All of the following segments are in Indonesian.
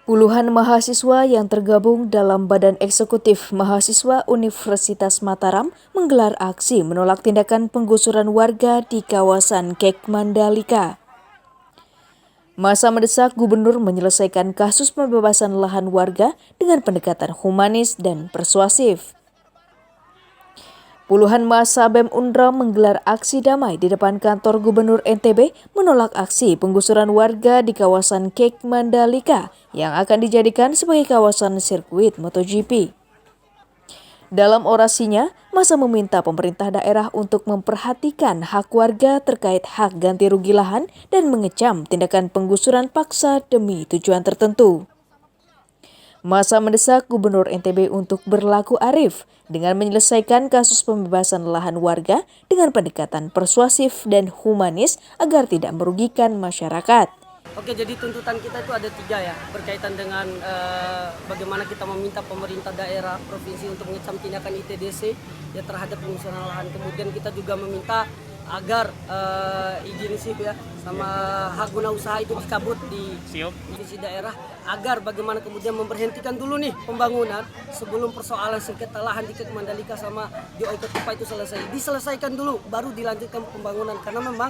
Puluhan mahasiswa yang tergabung dalam Badan Eksekutif Mahasiswa Universitas Mataram menggelar aksi menolak tindakan penggusuran warga di kawasan Kek Mandalika. Masa mendesak gubernur menyelesaikan kasus pembebasan lahan warga dengan pendekatan humanis dan persuasif. Puluhan massa BEM Unra menggelar aksi damai di depan kantor Gubernur NTB menolak aksi penggusuran warga di kawasan Kek Mandalika yang akan dijadikan sebagai kawasan sirkuit MotoGP. Dalam orasinya, massa meminta pemerintah daerah untuk memperhatikan hak warga terkait hak ganti rugi lahan dan mengecam tindakan penggusuran paksa demi tujuan tertentu. Massa mendesak Gubernur NTB untuk berlaku arif dengan menyelesaikan kasus pembebasan lahan warga dengan pendekatan persuasif dan humanis agar tidak merugikan masyarakat. Oke, jadi tuntutan kita itu ada 3 ya, berkaitan dengan bagaimana kita meminta pemerintah daerah provinsi untuk mengecam tindakan ITDC ya terhadap penggusuran lahan. Kemudian kita juga meminta agar izin SIP ya sama hak guna usaha itu dicabut di provinsi daerah, agar bagaimana kemudian memberhentikan dulu nih pembangunan sebelum persoalan sengketa lahan di Kek Mandalika sama di Oikotupa itu diselesaikan dulu baru dilanjutkan pembangunan. Karena memang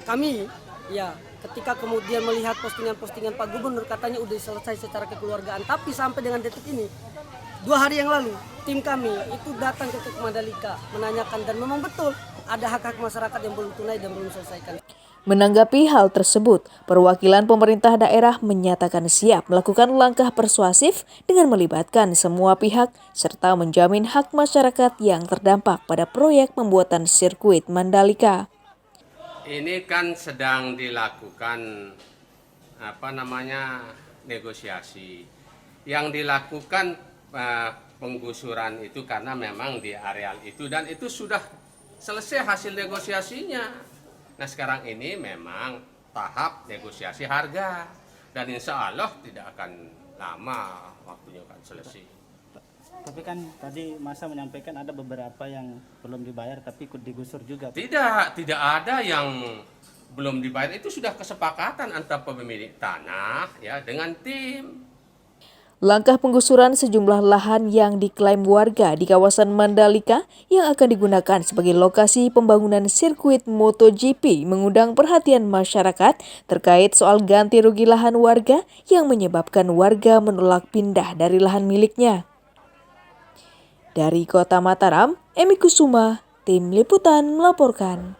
kami ya ketika kemudian melihat postingan-postingan Pak Gubernur katanya udah selesai secara kekeluargaan, tapi sampai dengan detik ini 2 hari yang lalu tim kami itu datang ke Kek Mandalika menanyakan dan memang betul ada hak-hak masyarakat yang belum tunai dan belum selesaikan. Menanggapi hal tersebut, perwakilan pemerintah daerah menyatakan siap melakukan langkah persuasif dengan melibatkan semua pihak serta menjamin hak masyarakat yang terdampak pada proyek pembuatan sirkuit Mandalika. Ini kan sedang dilakukan negosiasi. Yang dilakukan penggusuran itu karena memang di areal itu dan itu sudah selesai hasil negosiasinya. Nah sekarang ini memang tahap negosiasi harga dan insya Allah tidak akan lama waktunya akan selesai. Tapi kan tadi massa menyampaikan ada beberapa yang belum dibayar tapi ikut digusur juga. Tidak ada yang belum dibayar, itu sudah kesepakatan antara pemilik tanah ya dengan tim. Langkah penggusuran sejumlah lahan yang diklaim warga di kawasan Mandalika yang akan digunakan sebagai lokasi pembangunan sirkuit MotoGP mengundang perhatian masyarakat terkait soal ganti rugi lahan warga yang menyebabkan warga menolak pindah dari lahan miliknya. Dari Kota Mataram, Emi Kusuma, Tim Liputan melaporkan.